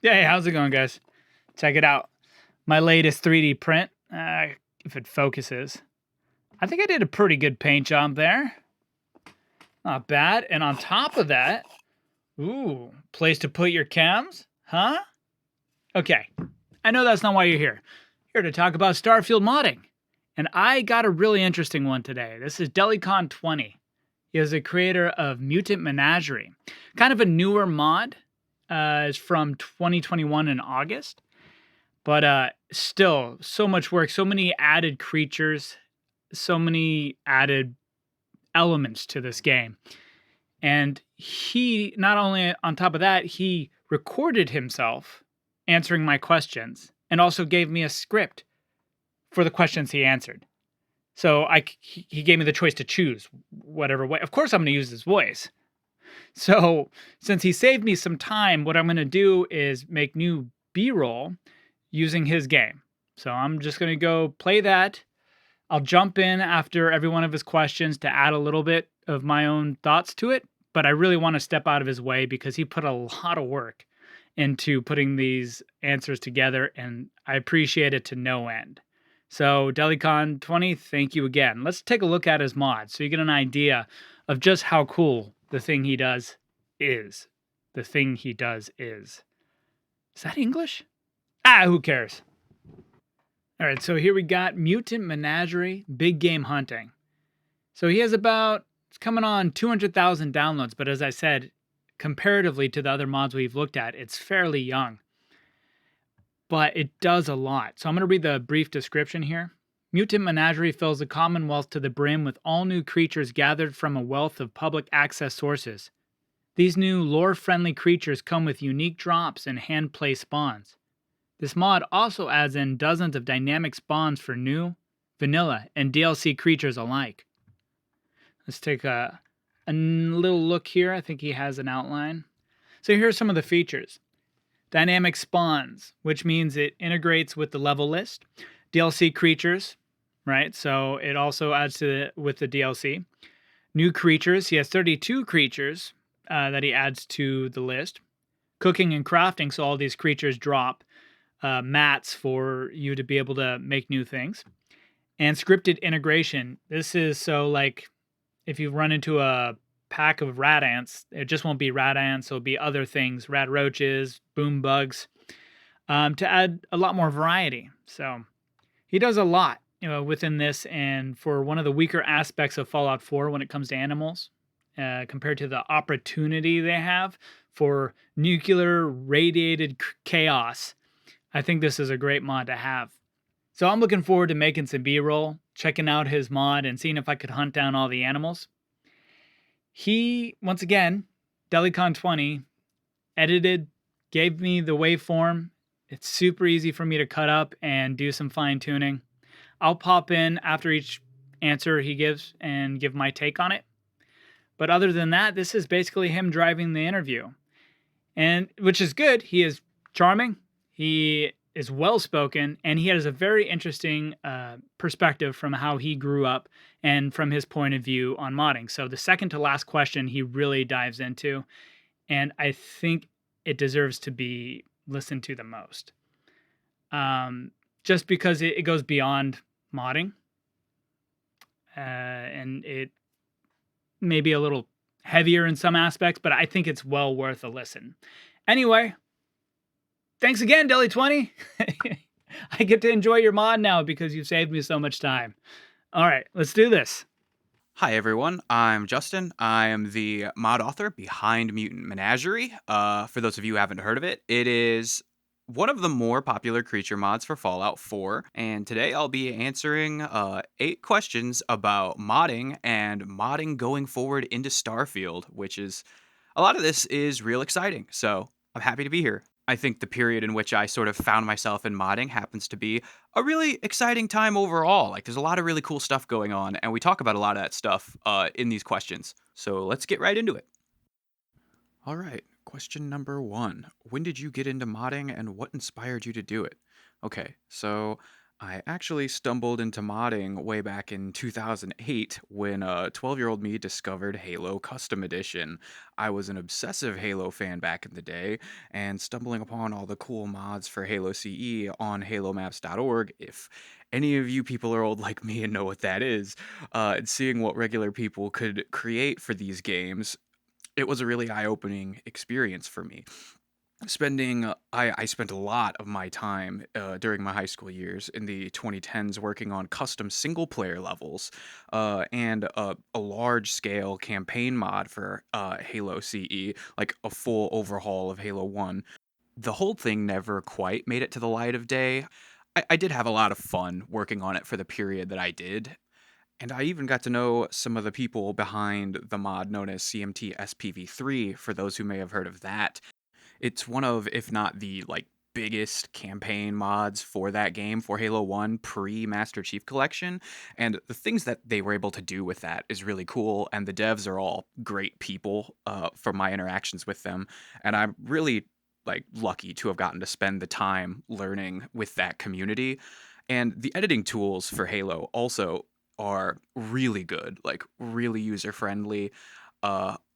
Hey, how's it going, guys? Check it out. My latest 3D print, if it focuses. I think I did a pretty good paint job there. Not bad. And on top of that, ooh, place to put your cams? Huh? Okay, I know that's not why you're here. You're here to talk about Starfield modding. And I got a really interesting one today. This is Delicon20. He is a creator of Mutant Menagerie. Kind of a newer mod. It's from 2021 in August. But still, so much work, so many added creatures, so many added elements to this game. And he, not only on top of that, he recorded himself answering my questions and also gave me a script for the questions he answered. So he gave me the choice to choose whatever way. Of course, I'm going to use his voice. So since he saved me some time, what I'm going to do is make new B-roll using his game. So I'm just going to go play that. I'll jump in after every one of his questions to add a little bit of my own thoughts to it. But I really want to step out of his way because he put a lot of work into putting these answers together, and I appreciate it to no end. So Delicon20, thank you again. Let's take a look at his mod so you get an idea of just how cool the thing he does is. The thing he does is. Is that English? Who cares? All right, so here we got Mutant Menagerie, Big Game Hunting. So he has it's coming on 200,000 downloads, but as I said, comparatively to the other mods we've looked at, it's fairly young. But it does a lot. So I'm going to read the brief description here. Mutant Menagerie fills the Commonwealth to the brim with all new creatures gathered from a wealth of public access sources. These new lore-friendly creatures come with unique drops and hand-play spawns. This mod also adds in dozens of dynamic spawns for new, vanilla, and DLC creatures alike. Let's take a little look here. I think he has an outline. So here's some of the features. Dynamic spawns, which means it integrates with the level list. DLC creatures, right? So it also adds with the DLC. New creatures. He has 32 creatures that he adds to the list. Cooking and crafting, so all these creatures drop mats for you to be able to make new things. And scripted integration. This is so like if you run into a pack of rat ants, it just won't be rat ants, it'll be other things, rat roaches, boom bugs, to add a lot more variety. So he does a lot, within this, and for one of the weaker aspects of Fallout 4 when it comes to animals, compared to the opportunity they have for nuclear radiated chaos, I think this is a great mod to have. So I'm looking forward to making some B-roll, checking out his mod, and seeing if I could hunt down all the animals. He, once again, Delicon20, edited, gave me the waveform. It's super easy for me to cut up and do some fine-tuning. I'll pop in after each answer he gives and give my take on it. But other than that, this is basically him driving the interview. And which is good. He is charming. He is well-spoken, and he has a very interesting perspective from how he grew up and from his point of view on modding. So the second to last question he really dives into, and I think it deserves to be listened to the most. Just because it goes beyond modding, and it may be a little heavier in some aspects, but I think it's well worth a listen. Anyway, thanks again, Deli20. I get to enjoy your mod now because you've saved me so much time. All right, let's do this. Hi everyone, I'm Justin. I am the mod author behind Mutant Menagerie. For those of you who haven't heard of it, it is one of the more popular creature mods for Fallout 4, and today I'll be answering 8 questions about modding and modding going forward into Starfield, which is, a lot of this is real exciting, so I'm happy to be here. I think the period in which I sort of found myself in modding happens to be a really exciting time overall. Like, there's a lot of really cool stuff going on, and we talk about a lot of that stuff in these questions. So let's get right into it. All right, question number 1. When did you get into modding, and what inspired you to do it? Okay, so I actually stumbled into modding way back in 2008 when 12-year-old me discovered Halo Custom Edition. I was an obsessive Halo fan back in the day, and stumbling upon all the cool mods for Halo CE on halomaps.org, if any of you people are old like me and know what that is, and seeing what regular people could create for these games, it was a really eye-opening experience for me. I spent a lot of my time during my high school years in the 2010s working on custom single player levels and a large scale campaign mod for Halo CE, like a full overhaul of Halo 1. The whole thing never quite made it to the light of day. I did have a lot of fun working on it for the period that I did. And I even got to know some of the people behind the mod known as CMT SPV3, for those who may have heard of that. It's one of, if not the like biggest campaign mods for that game for Halo 1 pre Master Chief Collection. And the things that they were able to do with that is really cool. And the devs are all great people from my interactions with them. And I'm really like lucky to have gotten to spend the time learning with that community. And the editing tools for Halo also are really good, like really user friendly.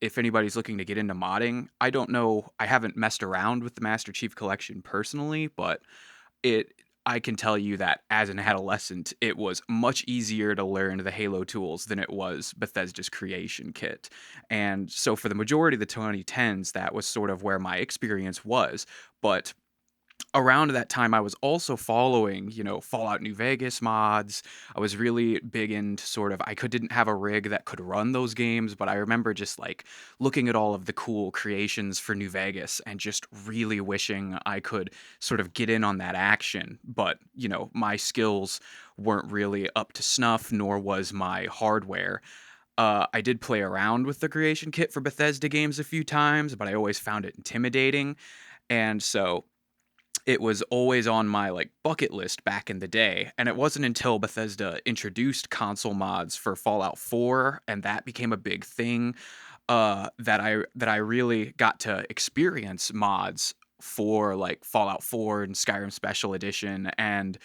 If anybody's looking to get into modding, I don't know. I haven't messed around with the Master Chief Collection personally, but it I can tell you that as an adolescent, it was much easier to learn the Halo tools than it was Bethesda's creation kit. And so for the majority of the 2010s, that was sort of where my experience was. But around that time I was also following, Fallout New Vegas mods. I was really big into sort of didn't have a rig that could run those games, but I remember just like looking at all of the cool creations for New Vegas and just really wishing I could sort of get in on that action. But, my skills weren't really up to snuff, nor was my hardware. I did play around with the creation kit for Bethesda games a few times, but I always found it intimidating. And so it was always on my like bucket list back in the day, and it wasn't until Bethesda introduced console mods for Fallout 4 and that became a big thing that I really got to experience mods for like Fallout 4 and Skyrim Special Edition. And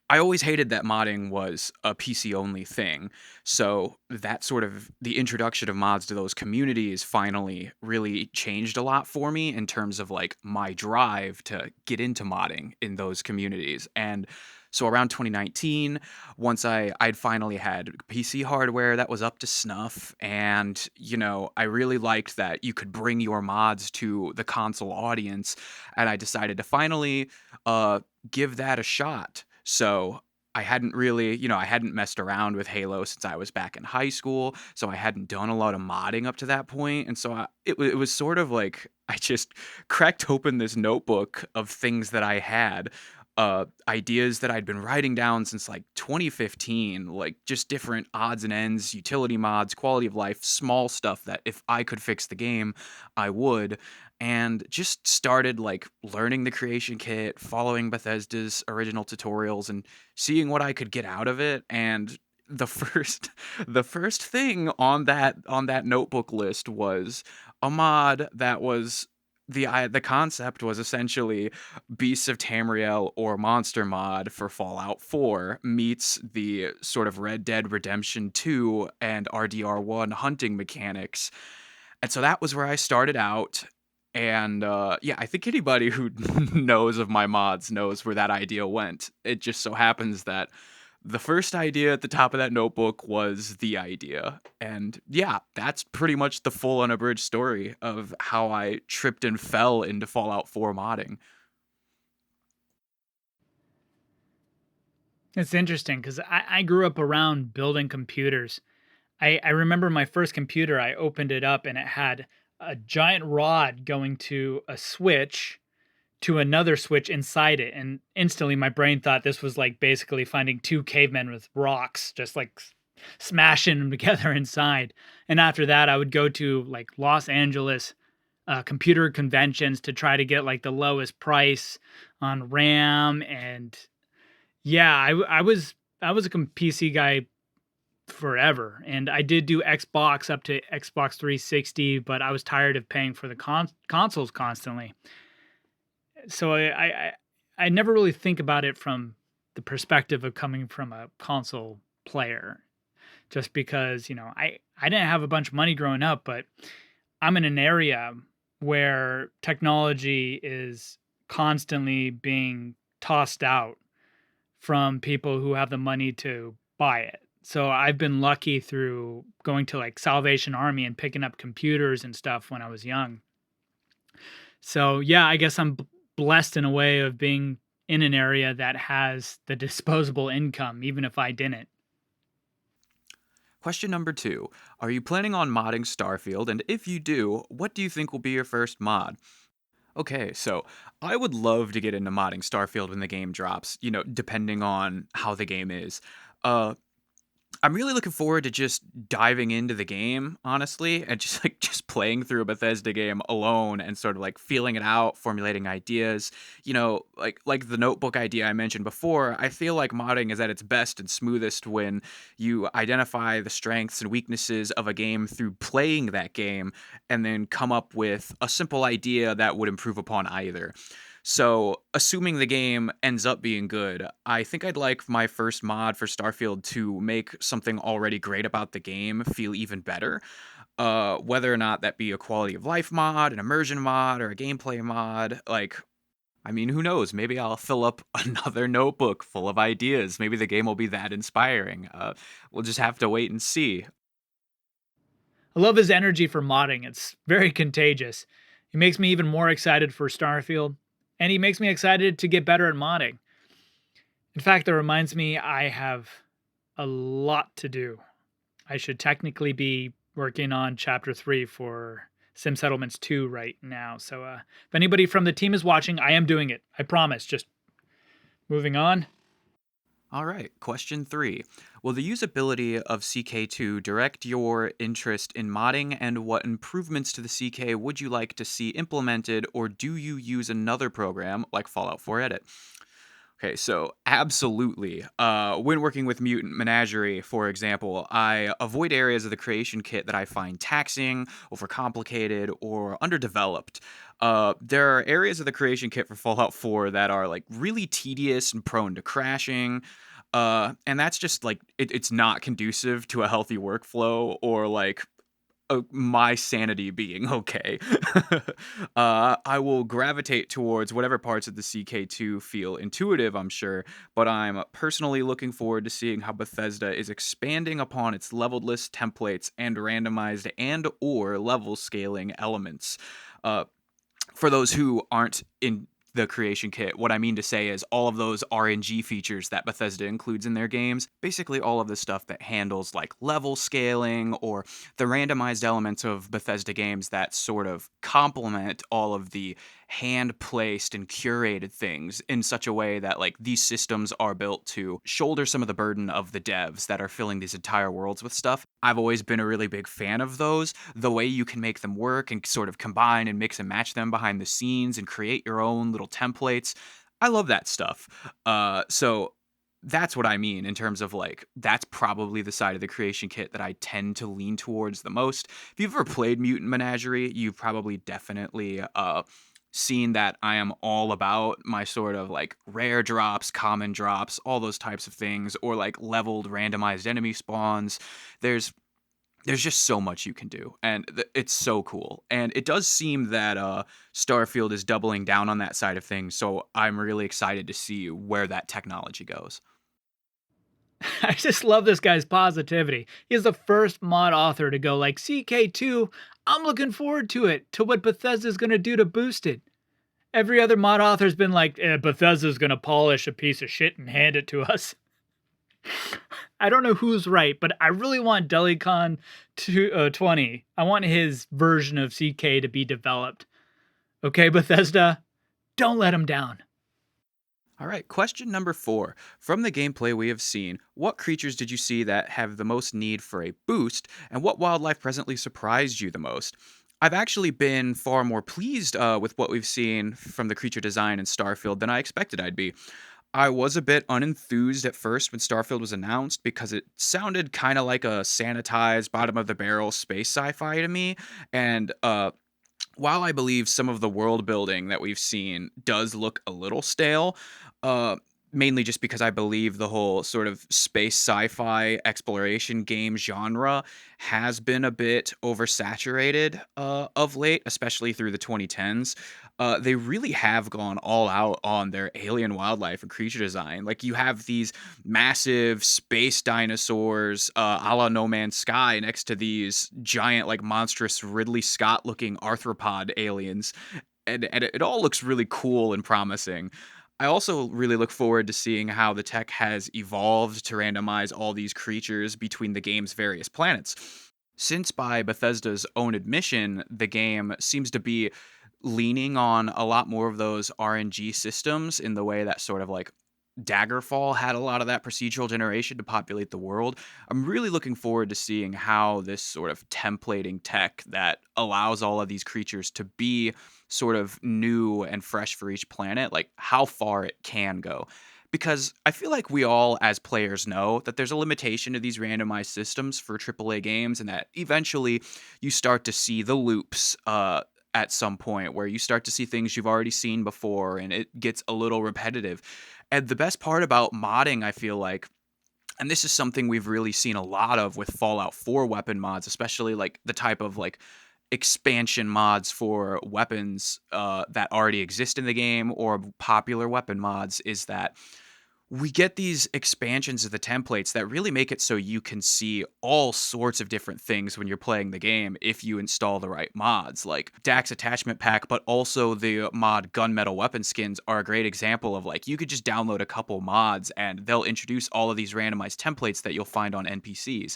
I always hated that modding was a PC only thing. So that sort of the introduction of mods to those communities finally really changed a lot for me in terms of like my drive to get into modding in those communities. And so around 2019, once I'd finally had PC hardware that was up to snuff, and I really liked that you could bring your mods to the console audience, and I decided to finally give that a shot. So I hadn't messed around with Halo since I was back in high school. So I hadn't done a lot of modding up to that point. And so it was sort of like I just cracked open this notebook of things that I had, ideas that I'd been writing down since like 2015, like just different odds and ends, utility mods, quality of life, small stuff that if I could fix the game, I would. And just started like learning the creation kit, following Bethesda's original tutorials and seeing what I could get out of it. And the first the first thing on that notebook list was a mod that was the concept was essentially Beasts of Tamriel or Monster Mod for Fallout 4 meets the sort of Red Dead Redemption 2 and RDR1 hunting mechanics. And so that was where I started out. And yeah, I think anybody who knows of my mods knows where that idea went. It just so happens that the first idea at the top of that notebook was the idea. And yeah, that's pretty much the full unabridged story of how I tripped and fell into Fallout 4 modding. It's interesting because I grew up around building computers. I remember my first computer, I opened it up and it had a giant rod going to a switch to another switch inside it. And instantly my brain thought this was like basically finding two cavemen with rocks, just like smashing them together inside. And after that, I would go to like Los Angeles computer conventions to try to get like the lowest price on RAM. And yeah, I was a PC guy forever, and I did do Xbox up to Xbox 360, but I was tired of paying for the consoles constantly. So I never really think about it from the perspective of coming from a console player, just because, I didn't have a bunch of money growing up, but I'm in an area where technology is constantly being tossed out from people who have the money to buy it. So I've been lucky through going to like Salvation Army and picking up computers and stuff when I was young. So yeah, I guess I'm blessed in a way of being in an area that has the disposable income, even if I didn't. Question number 2. Are you planning on modding Starfield? And if you do, what do you think will be your first mod? Okay, so I would love to get into modding Starfield when the game drops, depending on how the game is. Uh, I'm really looking forward to just diving into the game, honestly, and just just playing through a Bethesda game alone and sort of like feeling it out, formulating ideas. Like the notebook idea I mentioned before, I feel like modding is at its best and smoothest when you identify the strengths and weaknesses of a game through playing that game and then come up with a simple idea that would improve upon either. So, assuming the game ends up being good, I think I'd like my first mod for Starfield to make something already great about the game feel even better. Whether or not that be a quality of life mod, an immersion mod, or a gameplay mod, I mean, who knows? Maybe I'll fill up another notebook full of ideas. Maybe the game will be that inspiring. We'll just have to wait and see. I love his energy for modding. It's very contagious. He makes me even more excited for Starfield, and he makes me excited to get better at modding. In fact, that reminds me I have a lot to do. I should technically be working on chapter 3 for Sim Settlements 2 right now. So if anybody from the team is watching, I am doing it. I promise. Just moving on. All right, question 3. Will the usability of CK2 direct your interest in modding, and what improvements to the CK would you like to see implemented, or do you use another program like Fallout 4 Edit? Okay, so absolutely. When working with Mutant Menagerie, for example, I avoid areas of the creation kit that I find taxing, overcomplicated, or underdeveloped. There are areas of the creation kit for Fallout 4 that are like really tedious and prone to crashing. And that's just like it's not conducive to a healthy workflow or like my sanity being okay. I will gravitate towards whatever parts of the CK2 feel intuitive, I'm sure, but I'm personally looking forward to seeing how Bethesda is expanding upon its leveled list templates and randomized and or level scaling elements. Uh, for those who aren't in the creation kit, what I mean to say is all of those RNG features that Bethesda includes in their games, basically all of the stuff that handles like level scaling or the randomized elements of Bethesda games that sort of complement all of the hand placed and curated things in such a way that like these systems are built to shoulder some of the burden of the devs that are filling these entire worlds with stuff. I've always been a really big fan of those. The way you can make them work and sort of combine and mix and match them behind the scenes and create your own little templates. I love that stuff. So that's what I mean in terms of like, that's probably the side of the creation kit that I tend to lean towards the most. If you've ever played Mutant Menagerie, you've probably definitely seen that I am all about my sort of like rare drops, common drops, all those types of things, or like leveled randomized enemy spawns. There's there's just so much you can do, and it's so cool. And it does seem that Starfield is doubling down on that side of things, so I'm really excited to see where that technology goes. I just love this guy's positivity. He's the first mod author to go like CK2. I'm looking forward to it, to what Bethesda's going to do to boost it. Every other mod author's been like, Bethesda's going to polish a piece of shit and hand it to us. I don't know who's right, but I really want Delicon 20. I want his version of CK to be developed. Okay, Bethesda, don't let him down. All right, question number 4. From the gameplay we have seen, what creatures did you see that have the most need for a boost, and what wildlife presently surprised you the most? I've actually been far more pleased with what we've seen from the creature design in Starfield than I expected I'd be. I was a bit unenthused at first when Starfield was announced because it sounded kind of like a sanitized, bottom of the barrel space sci fi to me. And while I believe some of the world building that we've seen does look a little stale, uh, mainly just because I believe the whole sort of space sci-fi exploration game genre has been a bit oversaturated of late, especially through the 2010s. They really have gone all out on their alien wildlife and creature design. Like you have these massive space dinosaurs, a la No Man's Sky, next to these giant, like monstrous Ridley Scott-looking arthropod aliens, and it all looks really cool and promising. I also really look forward to seeing how the tech has evolved to randomize all these creatures between the game's various planets. Since, by Bethesda's own admission, the game seems to be leaning on a lot more of those RNG systems in the way that sort of like Daggerfall had a lot of that procedural generation to populate the world. I'm really looking forward to seeing how this sort of templating tech that allows all of these creatures to be sort of new and fresh for each planet, like how far it can go. Because I feel like we all, as players, know that there's a limitation to these randomized systems for AAA games, and that eventually you start to see the loops at some point where you start to see things you've already seen before and it gets a little repetitive. And the best part about modding, I feel like, and this is something we've really seen a lot of with Fallout 4 weapon mods, especially like the type of like expansion mods for weapons that already exist in the game or popular weapon mods, is that we get these expansions of the templates that really make it so you can see all sorts of different things when you're playing the game if you install the right mods, like Dax Attachment Pack, but also the mod Gunmetal Weapon Skins are a great example of like you could just download a couple mods and they'll introduce all of these randomized templates that you'll find on NPCs.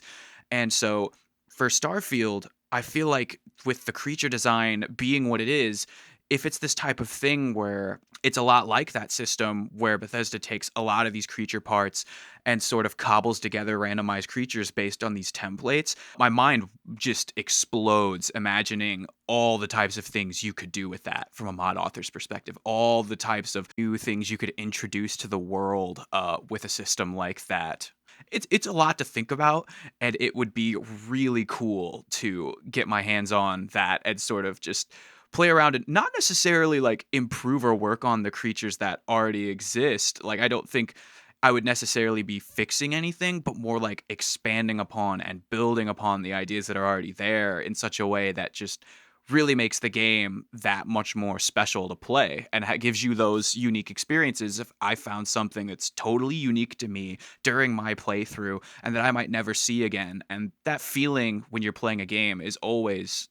And so for Starfield, I feel like with the creature design being what it is, if it's this type of thing where it's a lot like that system where Bethesda takes a lot of these creature parts and sort of cobbles together randomized creatures based on these templates, my mind just explodes imagining all the types of things you could do with that from a mod author's perspective, all the types of new things you could introduce to the world with a system like that. It's a lot to think about, and it would be really cool to get my hands on that and sort of just play around and not necessarily like improve or work on the creatures that already exist. Like I don't think I would necessarily be fixing anything, but more like expanding upon and building upon the ideas that are already there in such a way that just really makes the game that much more special to play and gives you those unique experiences. If I found something that's totally unique to me during my playthrough and that I might never see again, and that feeling when you're playing a game is always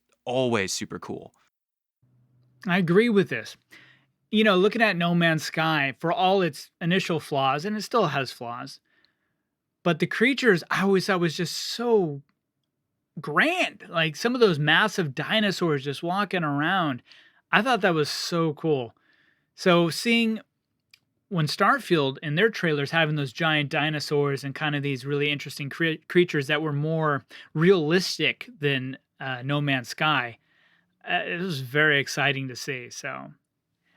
super cool. I agree with this. You know, looking at No Man's Sky, for all its initial flaws, and it still has flaws, but the creatures I always thought was just so grand. Like some of those massive dinosaurs just walking around. I thought that was so cool. So seeing when Starfield in their trailers having those giant dinosaurs and kind of these really interesting creatures that were more realistic than No Man's Sky, it was very exciting to see. So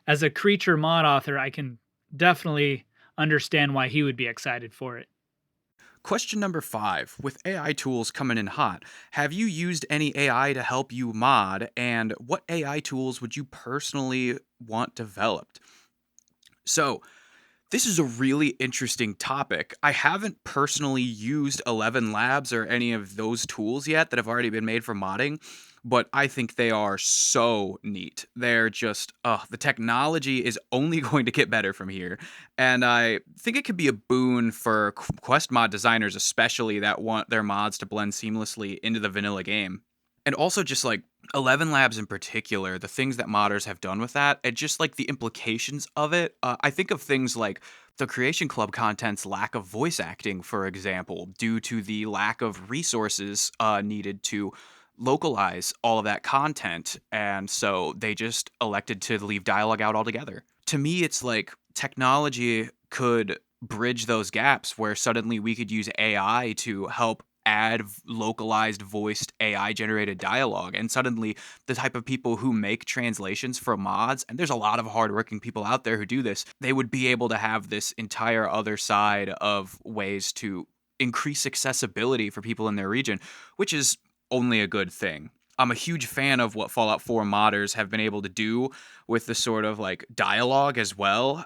as a creature mod author, I can definitely understand why he would be excited for it. Question number 5. With AI tools coming in hot, have you used any AI to help you mod, and what AI tools would you personally want developed? So, this is a really interesting topic. I haven't personally used 11 Labs or any of those tools yet that have already been made for modding, but I think they are so neat. They're just, the technology is only going to get better from here. And I think it could be a boon for Quest mod designers, especially that want their mods to blend seamlessly into the vanilla game. And also just like 11 Labs in particular, the things that modders have done with that, and just like the implications of it. I think of things like the Creation Club content's lack of voice acting, for example, due to the lack of resources needed to localize all of that content. And so they just elected to leave dialogue out altogether. To me, it's like technology could bridge those gaps where suddenly we could use AI to help add localized voiced AI generated dialogue. And suddenly, the type of people who make translations for mods, and there's a lot of hardworking people out there who do this, they would be able to have this entire other side of ways to increase accessibility for people in their region, which is only a good thing. I'm a huge fan of what Fallout 4 modders have been able to do with the sort of like dialogue as well.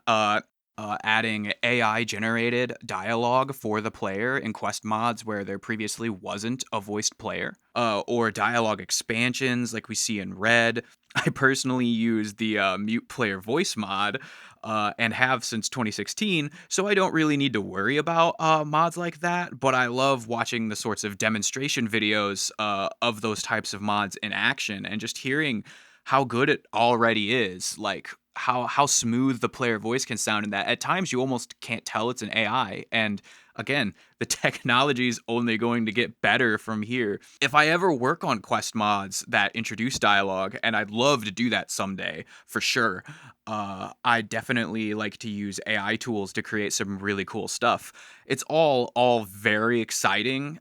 adding AI generated dialogue for the player in quest mods where there previously wasn't a voiced player, or dialogue expansions like we see in Red. I personally use the mute player voice mod and have since 2016, so I don't really need to worry about mods like that. But I love watching the sorts of demonstration videos of those types of mods in action and just hearing how good it already is. Like, how smooth the player voice can sound, and that at times you almost can't tell it's an AI. And again, the technology is only going to get better from here. If I ever work on quest mods that introduce dialogue, and I'd love to do that someday for sure, I definitely like to use AI tools to create some really cool stuff. It's all very exciting.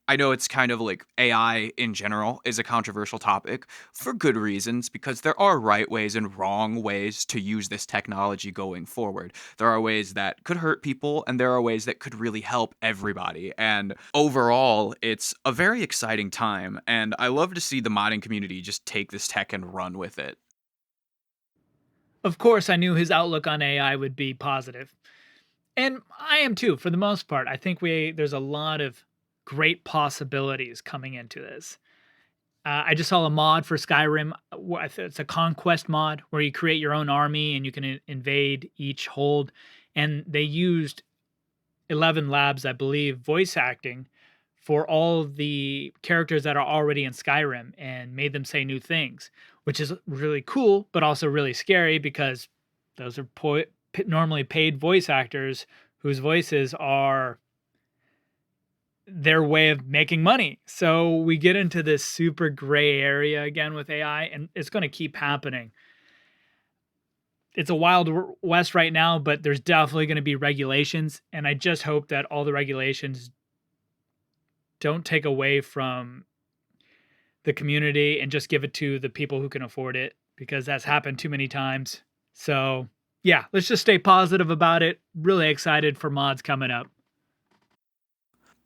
I know it's kind of like AI in general is a controversial topic for good reasons, because there are right ways and wrong ways to use this technology going forward. There are ways that could hurt people, and there are ways that could really help everybody. And overall, it's a very exciting time, and I love to see the modding community just take this tech and run with it. Of course, I knew his outlook on AI would be positive. And I am too, for the most part. I think there's a lot of great possibilities coming into this. I just saw a mod for Skyrim. It's a conquest mod where you create your own army and you can invade each hold. And they used 11 Labs, I believe, voice acting for all of the characters that are already in Skyrim and made them say new things, which is really cool, but also really scary because those are normally paid voice actors whose voices are their way of making money. So we get into this super gray area again with AI, and it's going to keep happening. It's a wild west right now, but there's definitely going to be regulations. And I just hope that all the regulations don't take away from the community and just give it to the people who can afford it, because that's happened too many times. So yeah, let's just stay positive about it. Really excited for mods coming up.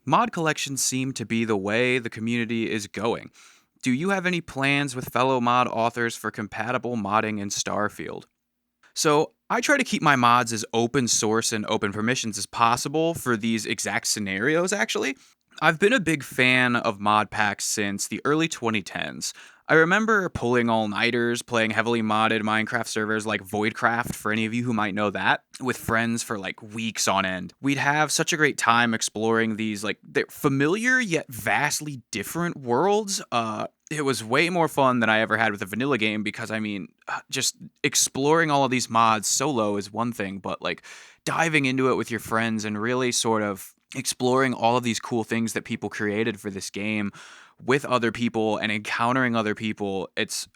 Mod collections seem to be the way the community is going. Do you have any plans with fellow mod authors for compatible modding in Starfield? So, I try to keep my mods as open source and open permissions as possible for these exact scenarios, actually. I've been a big fan of mod packs since the early 2010s. I remember pulling all-nighters, playing heavily modded Minecraft servers like Voidcraft, for any of you who might know that, with friends for like weeks on end. We'd have such a great time exploring these like they're familiar yet vastly different worlds. It was way more fun than I ever had with a vanilla game, because I mean, just exploring all of these mods solo is one thing, but like diving into it with your friends and really sort of exploring all of these cool things that people created for this game with other people and encountering other people.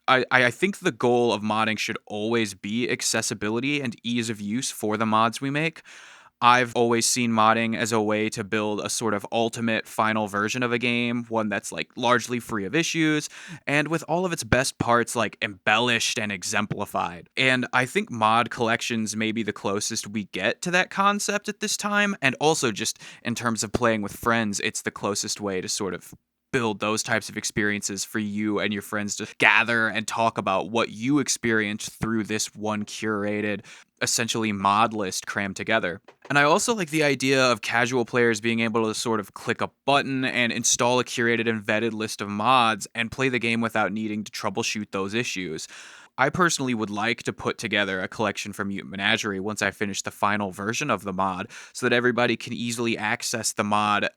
I think the goal of modding should always be accessibility and ease of use for the mods we make. I've always seen modding as a way to build a sort of ultimate final version of a game, one that's like largely free of issues and with all of its best parts like embellished and exemplified. And I think mod collections may be the closest we get to that concept at this time, and also just in terms of playing with friends, it's the closest way to sort of build those types of experiences for you and your friends to gather and talk about what you experienced through this one curated, essentially mod list crammed together. And I also like the idea of casual players being able to sort of click a button and install a curated and vetted list of mods and play the game without needing to troubleshoot those issues. I personally would like to put together a collection for Mutant Menagerie once I finish the final version of the mod, so that everybody can easily access the mod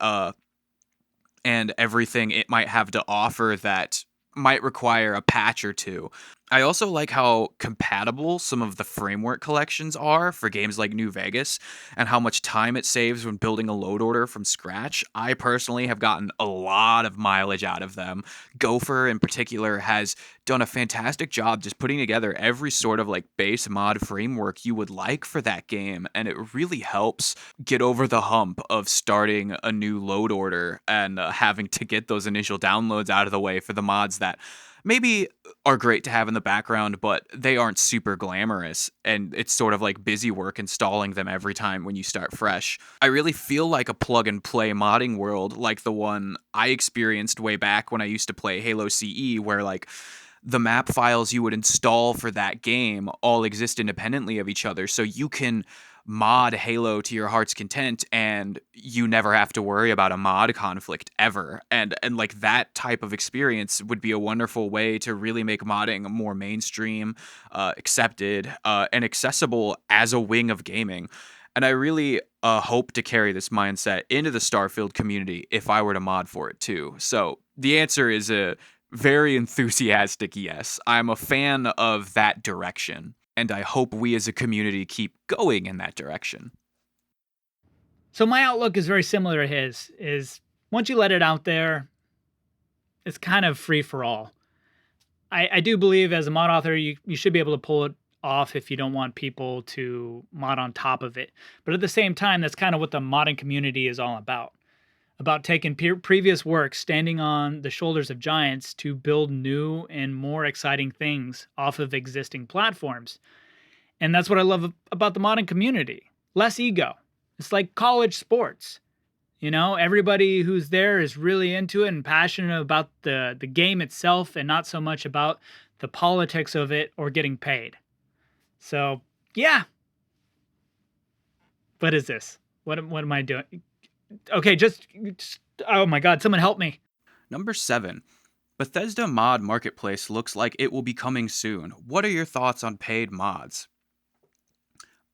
and everything it might have to offer that might require a patch or two. I also like how compatible some of the framework collections are for games like New Vegas, and how much time it saves when building a load order from scratch. I personally have gotten a lot of mileage out of them. Gopher, in particular, has done a fantastic job just putting together every sort of like base mod framework you would like for that game, and it really helps get over the hump of starting a new load order and having to get those initial downloads out of the way for the mods that maybe are great to have in the background, but they aren't super glamorous, and it's sort of like busy work installing them every time when you start fresh. I really feel like a plug and play modding world like the one I experienced way back when I used to play Halo CE, where like the map files you would install for that game all exist independently of each other. So you can mod Halo to your heart's content and you never have to worry about a mod conflict ever. And like that type of experience would be a wonderful way to really make modding more mainstream, accepted, and accessible as a wing of gaming. And I really hope to carry this mindset into the Starfield community if I were to mod for it too. So the answer is a very enthusiastic yes. I'm a fan of that direction, and I hope we as a community keep going in that direction. So my outlook is very similar to his, is once you let it out there, it's kind of free for all. I do believe as a mod author, you should be able to pull it off if you don't want people to mod on top of it. But at the same time, that's kind of what the modding community is all about taking previous work, standing on the shoulders of giants to build new and more exciting things off of existing platforms. And that's what I love about the modding community. Less ego. It's like college sports. You know, everybody who's there is really into it and passionate about the game itself and not so much about the politics of it or getting paid. So, yeah. What is this? What am I doing? Okay, just oh my god, someone help me. Number 7. Bethesda Mod Marketplace looks like it will be coming soon. What are your thoughts on paid mods?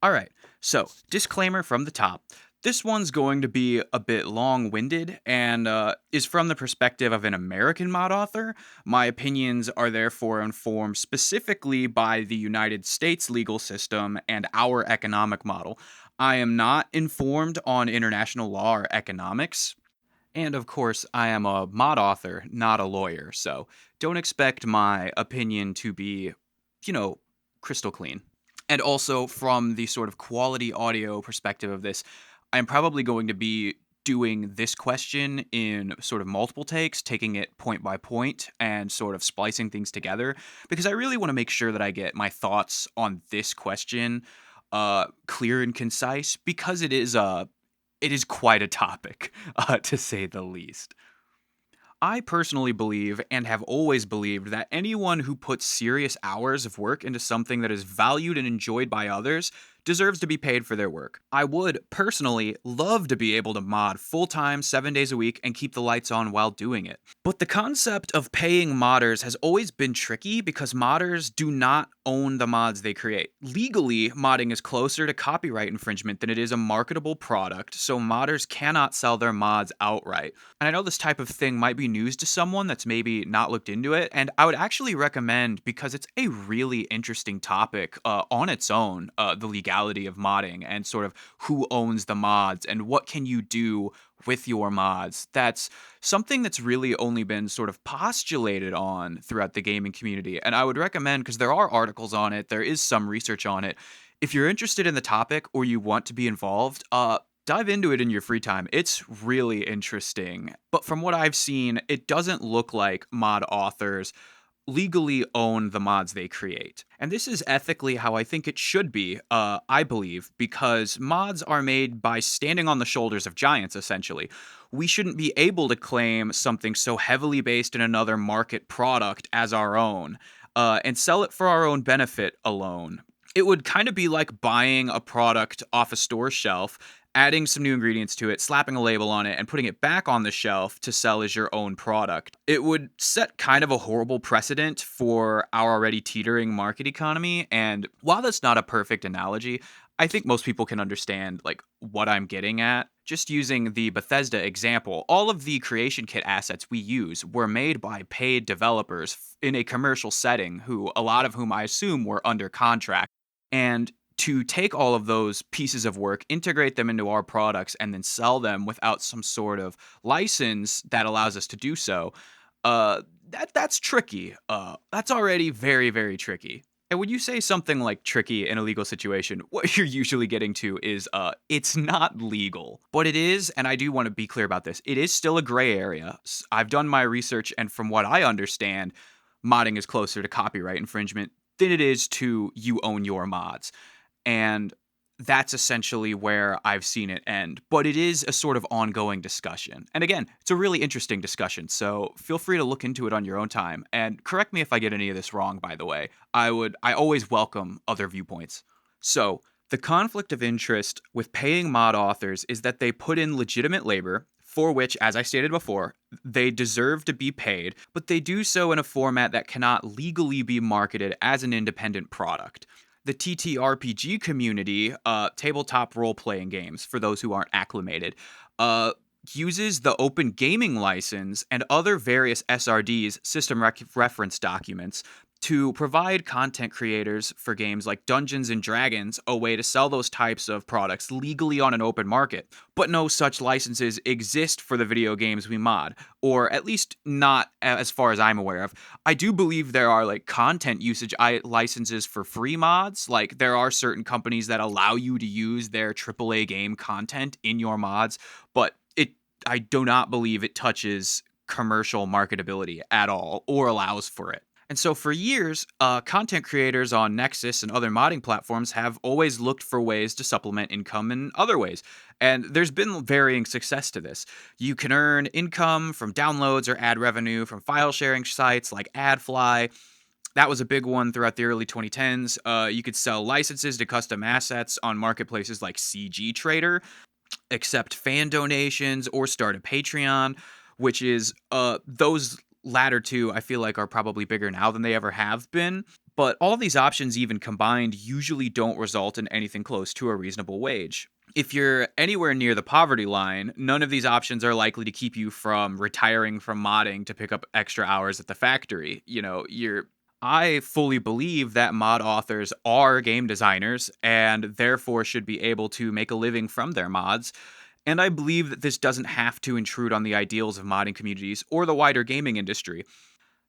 Alright, so disclaimer from the top. This one's going to be a bit long-winded and is from the perspective of an American mod author. My opinions are therefore informed specifically by the United States legal system and our economic model. I am not informed on international law or economics. And of course, I am a mod author, not a lawyer, so don't expect my opinion to be, crystal clean. And also, from the sort of quality audio perspective of this, I'm probably going to be doing this question in sort of multiple takes, taking it point by point and sort of splicing things together, because I really want to make sure that I get my thoughts on this question clear and concise, because it is quite a topic, to say the least. I personally believe and have always believed that anyone who puts serious hours of work into something that is valued and enjoyed by others deserves to be paid for their work. I would personally love to be able to mod full-time 7 days a week and keep the lights on while doing it. But the concept of paying modders has always been tricky because modders do not own the mods they create. Legally, modding is closer to copyright infringement than it is a marketable product, so modders cannot sell their mods outright. And I know this type of thing might be news to someone that's maybe not looked into it, and I would actually recommend, because it's a really interesting topic on its own, the legality of modding and sort of who owns the mods and what can you do with your mods. That's something that's really only been sort of postulated on throughout the gaming community. And I would recommend, because there are articles on it, there is some research on it. If you're interested in the topic or you want to be involved, dive into it in your free time. It's really interesting. But from what I've seen, it doesn't look like mod authors legally own the mods they create. And this is ethically how I think it should be, I believe, because mods are made by standing on the shoulders of giants, essentially. We shouldn't be able to claim something so heavily based in another market product as our own, and sell it for our own benefit alone. It would kind of be like buying a product off a store shelf, adding some new ingredients to it, slapping a label on it, and putting it back on the shelf to sell as your own product. It would set kind of a horrible precedent for our already teetering market economy, and while that's not a perfect analogy, I think most people can understand like what I'm getting at. Just using the Bethesda example, all of the creation kit assets we use were made by paid developers in a commercial setting, who a lot of whom I assume were under contract. And to take all of those pieces of work, integrate them into our products, and then sell them without some sort of license that allows us to do so, that's tricky. That's already very, very tricky. And when you say something like tricky in a legal situation, what you're usually getting to is it's not legal. But it is, and I do want to be clear about this, it is still a gray area. I've done my research, and from what I understand, modding is closer to copyright infringement than it is to you own your mods. And that's essentially where I've seen it end. But it is a sort of ongoing discussion. And again, it's a really interesting discussion. So feel free to look into it on your own time. And correct me if I get any of this wrong, by the way. I always welcome other viewpoints. So the conflict of interest with paying mod authors is that they put in legitimate labor, for which, as I stated before, they deserve to be paid, but they do so in a format that cannot legally be marketed as an independent product. The TTRPG community, tabletop role playing games, for those who aren't acclimated, uh, uses the Open Gaming License and other various SRDs, system reference documents, to provide content creators for games like Dungeons and Dragons a way to sell those types of products legally on an open market. But no such licenses exist for the video games we mod, or at least not as far as I'm aware of. I do believe there are like content usage licenses for free mods. Like there are certain companies that allow you to use their AAA game content in your mods, but I do not believe it touches commercial marketability at all or allows for it. And so for years, content creators on Nexus and other modding platforms have always looked for ways to supplement income in other ways. And there's been varying success to this. You can earn income from downloads or ad revenue from file sharing sites like AdFly. That was a big one throughout the early 2010s. You could sell licenses to custom assets on marketplaces like CG Trader, accept fan donations, or start a Patreon, which is those latter two I feel like are probably bigger now than they ever have been. But all of these options, even combined, usually don't result in anything close to a reasonable wage. If you're anywhere near the poverty line, none of these options are likely to keep you from retiring from modding to pick up extra hours at the factory. I fully believe that mod authors are game designers and therefore should be able to make a living from their mods. And I believe that this doesn't have to intrude on the ideals of modding communities or the wider gaming industry.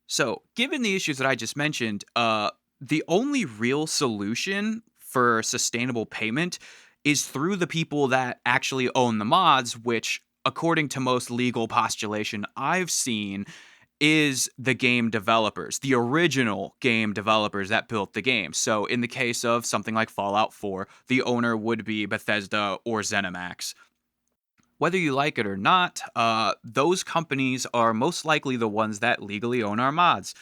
So, given the issues that I just mentioned, the only real solution for sustainable payment is through the people that actually own the mods, which, according to most legal postulation I've seen, is the game developers, the original game developers that built the game. So, in the case of something like Fallout 4, the owner would be Bethesda or ZeniMax. Whether you like it or not, those companies are most likely the ones that legally own our mods.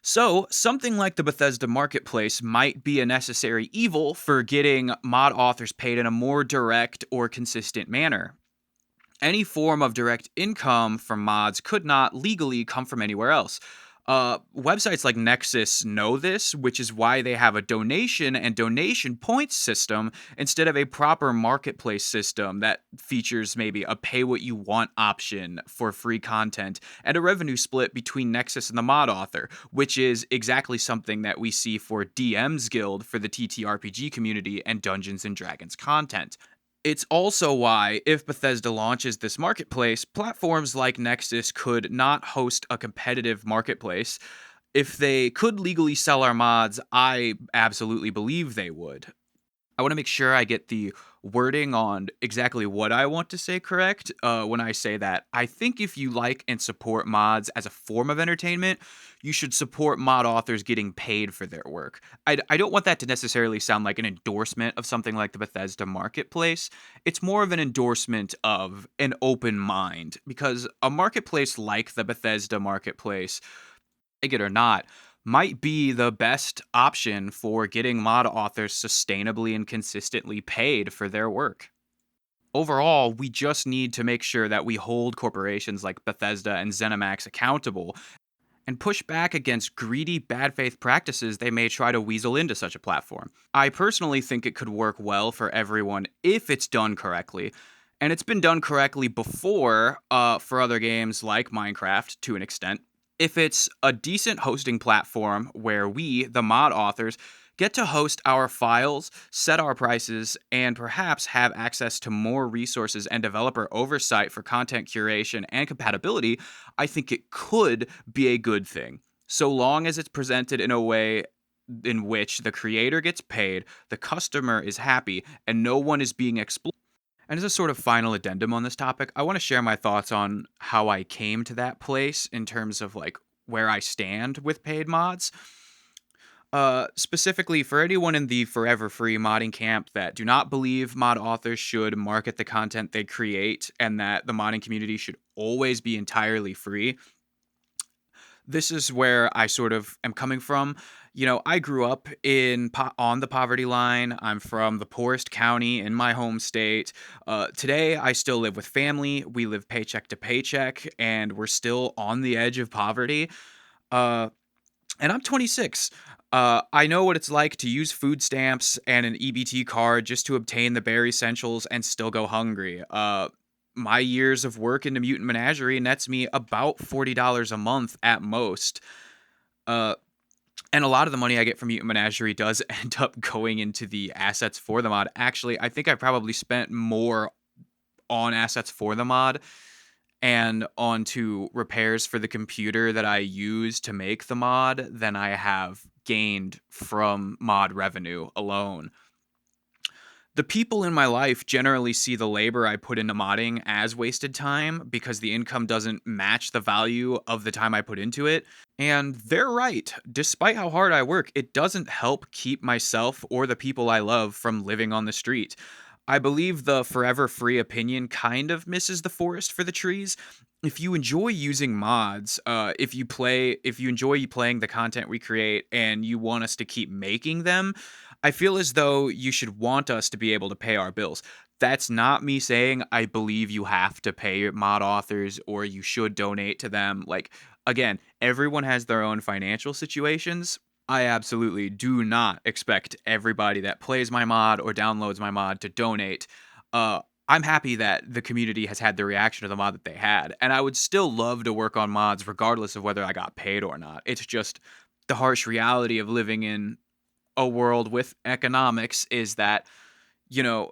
So, something like the Bethesda Marketplace might be a necessary evil for getting mod authors paid in a more direct or consistent manner. Any form of direct income from mods could not legally come from anywhere else. Websites like Nexus know this, which is why they have a donation and donation points system instead of a proper marketplace system that features maybe a pay what you want option for free content and a revenue split between Nexus and the mod author, which is exactly something that we see for DM's Guild for the TTRPG community and Dungeons and Dragons content. It's also why, if Bethesda launches this marketplace, platforms like Nexus could not host a competitive marketplace. If they could legally sell our mods, I absolutely believe they would. I want to make sure I get the wording on exactly what I want to say correct when I say that. I think if you like and support mods as a form of entertainment, you should support mod authors getting paid for their work. I don't want that to necessarily sound like an endorsement of something like the Bethesda Marketplace. It's more of an endorsement of an open mind, because a marketplace like the Bethesda Marketplace, like it or not, might be the best option for getting mod authors sustainably and consistently paid for their work. Overall, we just need to make sure that we hold corporations like Bethesda and ZeniMax accountable and push back against greedy, bad faith practices they may try to weasel into such a platform. I personally think it could work well for everyone if it's done correctly. And it's been done correctly before for other games like Minecraft to an extent. If it's a decent hosting platform where we, the mod authors, get to host our files, set our prices, and perhaps have access to more resources and developer oversight for content curation and compatibility, I think it could be a good thing. So long as it's presented in a way in which the creator gets paid, the customer is happy, and no one is being exploited. And as a sort of final addendum on this topic, I want to share my thoughts on how I came to that place in terms of like where I stand with paid mods. Specifically for anyone in the forever free modding camp that do not believe mod authors should market the content they create and that the modding community should always be entirely free, this is where I sort of am coming from. I grew up on the poverty line. I'm from the poorest county in my home state. Today, I still live with family. We live paycheck to paycheck, and we're still on the edge of poverty. Uh, and I'm 26. I know what it's like to use food stamps and an EBT card just to obtain the bare essentials and still go hungry. My years of work in the Mutant Menagerie nets me about $40 a month at most. Uh, and a lot of the money I get from Mutant Menagerie does end up going into the assets for the mod. Actually, I think I probably spent more on assets for the mod and onto repairs for the computer that I use to make the mod than I have gained from mod revenue alone. The people in my life generally see the labor I put into modding as wasted time because the income doesn't match the value of the time I put into it. And they're right. Despite how hard I work, it doesn't help keep myself or the people I love from living on the street. I believe the forever free opinion kind of misses the forest for the trees. If you enjoy using mods, if you enjoy playing the content we create and you want us to keep making them, I feel as though you should want us to be able to pay our bills. That's not me saying I believe you have to pay your mod authors or you should donate to them. Like, again, everyone has their own financial situations. I absolutely do not expect everybody that plays my mod or downloads my mod to donate. I'm happy that the community has had the reaction to the mod that they had, and I would still love to work on mods regardless of whether I got paid or not. It's just the harsh reality of living in a world with economics is that, you know,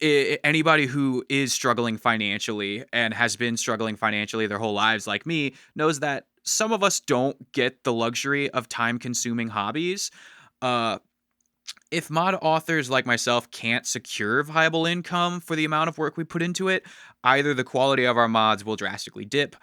anybody who is struggling financially and has been struggling financially their whole lives, like me, knows that some of us don't get the luxury of time consuming hobbies. Uh, if mod authors like myself can't secure viable income for the amount of work we put into it, either the quality of our mods will drastically dip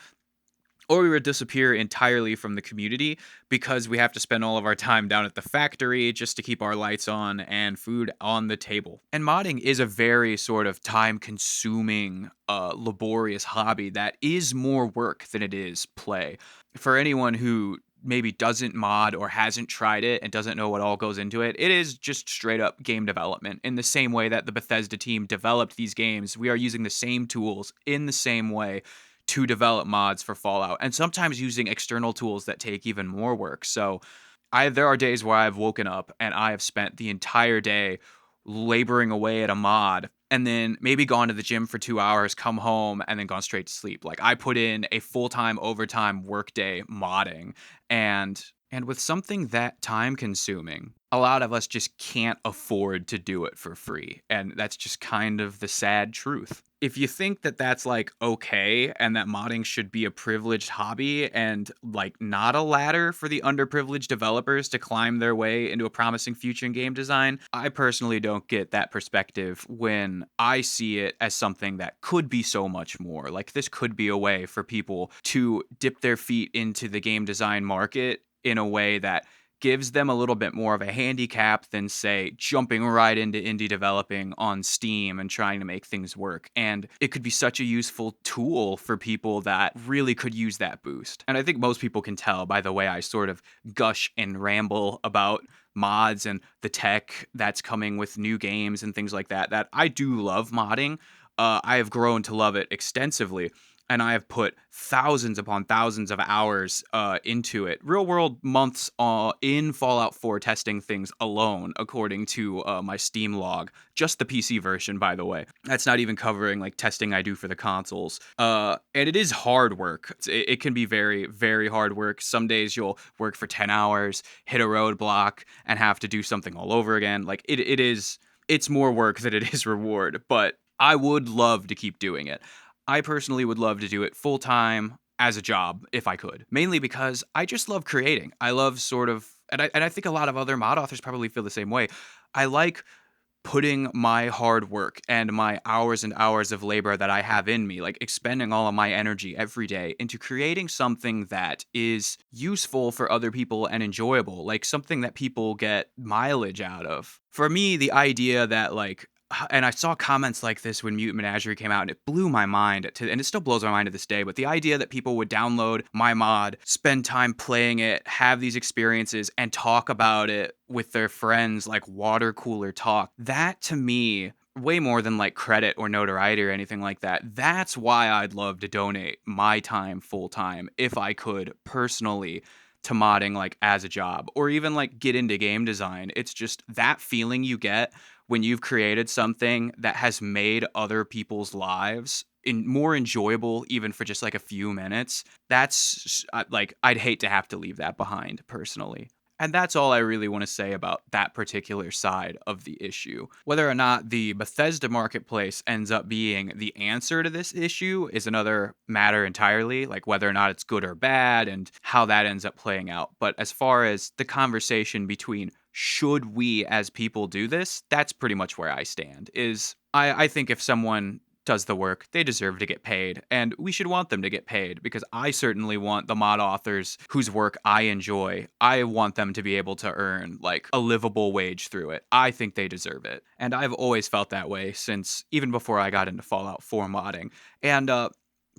or we would disappear entirely from the community because we have to spend all of our time down at the factory just to keep our lights on and food on the table. And modding is a very sort of time consuming, laborious hobby that is more work than it is play. For anyone who maybe doesn't mod or hasn't tried it and doesn't know what all goes into it, it is just straight up game development. In the same way that the Bethesda team developed these games, we are using the same tools in the same way to develop mods for Fallout, and sometimes using external tools that take even more work. So there are days where I've woken up and I have spent the entire day laboring away at a mod and then maybe gone to the gym for 2 hours, come home, and then gone straight to sleep. Like, I put in a full-time overtime workday modding, and with something that time consuming, a lot of us just can't afford to do it for free. And that's just kind of the sad truth. If you think that that's like okay and that modding should be a privileged hobby and like not a ladder for the underprivileged developers to climb their way into a promising future in game design, I personally don't get that perspective when I see it as something that could be so much more. Like, this could be a way for people to dip their feet into the game design market in a way that gives them a little bit more of a handicap than, say, jumping right into indie developing on Steam and trying to make things work. And it could be such a useful tool for people that really could use that boost. And I think most people can tell by the way I sort of gush and ramble about mods and the tech that's coming with new games and things like that, that I do love modding. I have grown to love it extensively, and I have put thousands upon thousands of hours into it. Real world months in Fallout 4 testing things alone, according to my Steam log. Just the PC version, by the way. That's not even covering like testing I do for the consoles. And it is hard work. It can be very, very hard work. Some days you'll work for 10 hours, hit a roadblock, and have to do something all over again. Like, it's more work than it is reward, but I would love to keep doing it. I personally would love to do it full time as a job if I could, mainly because I just love creating. I love sort of, and I think a lot of other mod authors probably feel the same way. I like putting my hard work and my hours and hours of labor that I have in me, like expending all of my energy every day into creating something that is useful for other people and enjoyable, like something that people get mileage out of. For me, the idea that and I saw comments like this when Mutant Menagerie came out, and it blew my mind, and it still blows my mind to this day. But the idea that people would download my mod, spend time playing it, have these experiences, and talk about it with their friends like water cooler talk, that to me, way more than like credit or notoriety or anything like that, that's why I'd love to donate my time full time if I could personally to modding like as a job or even like get into game design. It's just that feeling you get when you've created something that has made other people's lives more enjoyable even for just like a few minutes. That's like I'd hate to have to leave that behind personally. And that's all I really want to say about that particular side of the issue. Whether or not the Bethesda Marketplace ends up being the answer to this issue is another matter entirely, like whether or not it's good or bad and how that ends up playing out. But as far as the conversation between should we as people do this, that's pretty much where I stand. I think if someone does the work, they deserve to get paid, and we should want them to get paid because I certainly want the mod authors whose work I enjoy. I want them to be able to earn like a livable wage through it. I think they deserve it. And I've always felt that way since even before I got into Fallout 4 modding. And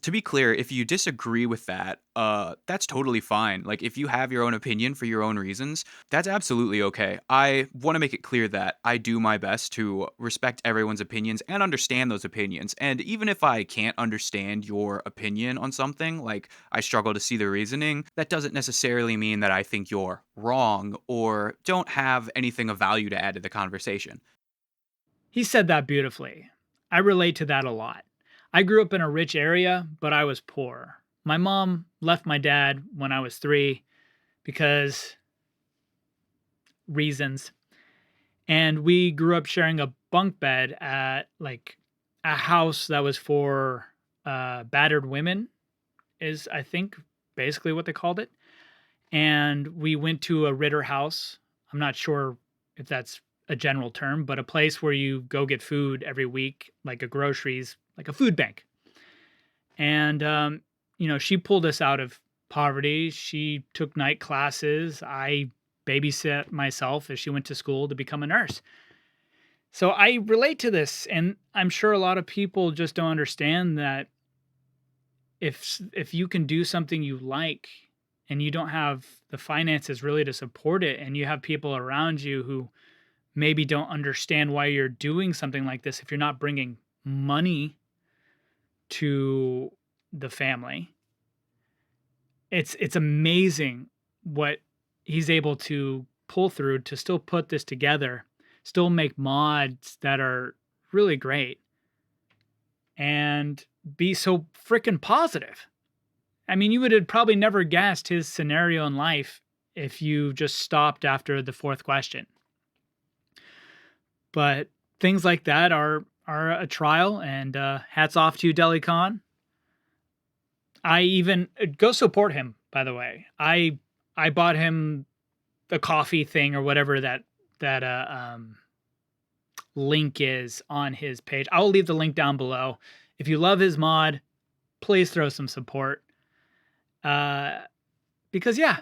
to be clear, if you disagree with that, that's totally fine. Like, if you have your own opinion for your own reasons, that's absolutely okay. I want to make it clear that I do my best to respect everyone's opinions and understand those opinions. And even if I can't understand your opinion on something, like I struggle to see the reasoning, that doesn't necessarily mean that I think you're wrong or don't have anything of value to add to the conversation. He said that beautifully. I relate to that a lot. I grew up in a rich area, but I was poor. My mom left my dad when I was 3 because reasons. And we grew up sharing a bunk bed at like a house that was for battered women, is I think basically what they called it. And we went to a Ritter house. I'm not sure if that's a general term, but a place where you go get food every week, like a groceries, like a food bank. And, she pulled us out of poverty. She took night classes. I babysat myself as she went to school to become a nurse. So I relate to this, and I'm sure a lot of people just don't understand that if you can do something you like and you don't have the finances really to support it, and you have people around you who maybe don't understand why you're doing something like this, if you're not bringing money to the family, it's amazing what he's able to pull through to still put this together, still make mods that are really great, and be so freaking positive. I mean, you would have probably never guessed his scenario in life if you just stopped after the 4th question. But things like that are a trial, and hats off to Delicon. I even go support him, by the way. I bought him the coffee thing or whatever that link is on his page. I'll leave the link down below. If you love his mod, please throw some support. Because yeah,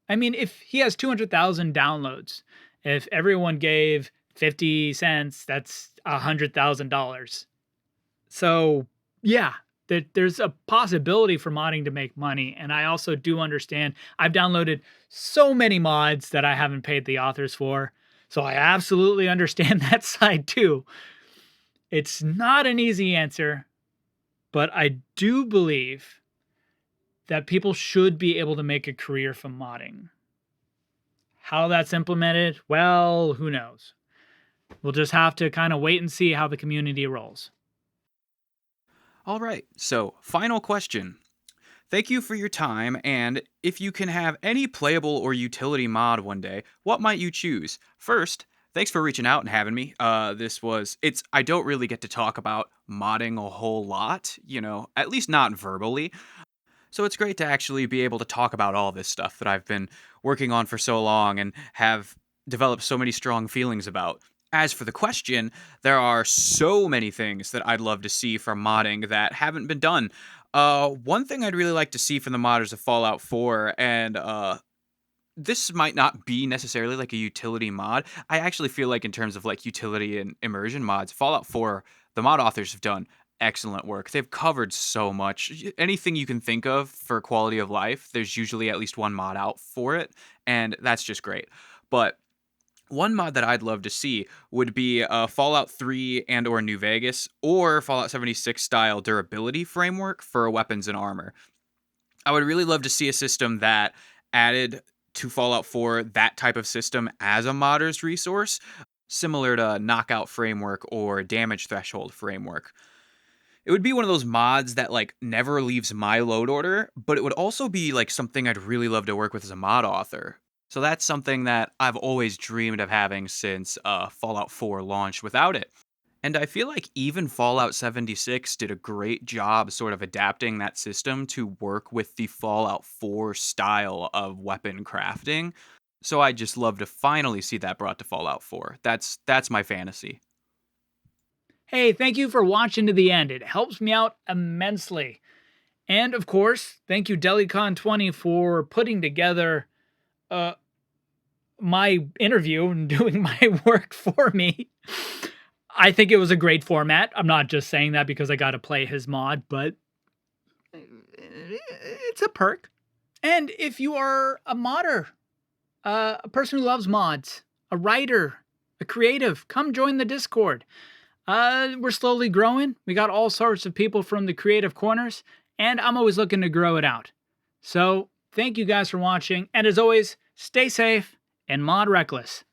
I mean, if he has 200,000 downloads, if everyone gave 50 cents, that's $100,000. So yeah, there's a possibility for modding to make money. And I also do understand, I've downloaded so many mods that I haven't paid the authors for. So I absolutely understand that side too. It's not an easy answer, but I do believe that people should be able to make a career from modding. How that's implemented, well, who knows? We'll just have to kind of wait and see how the community rolls. All right, so final question. Thank you for your time, and if you can have any playable or utility mod one day, what might you choose? First, thanks for reaching out and having me. I don't really get to talk about modding a whole lot, at least not verbally. So it's great to actually be able to talk about all this stuff that I've been working on for so long and have developed so many strong feelings about. As for the question, there are so many things that I'd love to see from modding that haven't been done. One thing I'd really like to see from the modders of Fallout 4, and this might not be necessarily like a utility mod. I actually feel like in terms of like utility and immersion mods, Fallout 4, the mod authors have done excellent work. They've covered so much. Anything you can think of for quality of life, there's usually at least one mod out for it, and that's just great. But one mod that I'd love to see would be Fallout 3 and or New Vegas or Fallout 76 style durability framework for weapons and armor. I would really love to see a system that added to Fallout 4 that type of system as a modder's resource, similar to Knockout Framework or Damage Threshold Framework. It would be one of those mods that like never leaves my load order, but it would also be like something I'd really love to work with as a mod author. So that's something that I've always dreamed of having since Fallout 4 launched without it. And I feel like even Fallout 76 did a great job sort of adapting that system to work with the Fallout 4 style of weapon crafting. So I'd just love to finally see that brought to Fallout 4. That's my fantasy. Hey, thank you for watching to the end. It helps me out immensely. And of course, thank you Delicon20 for putting together my interview and doing my work for me. I think it was a great format. I'm not just saying that because I got to play his mod, but it's a perk. And if you are a modder, a person who loves mods, a writer, a creative, come join the Discord. We're slowly growing. We got all sorts of people from the creative corners, and I'm always looking to grow it out. So thank you guys for watching. And as always, stay safe and mod reckless.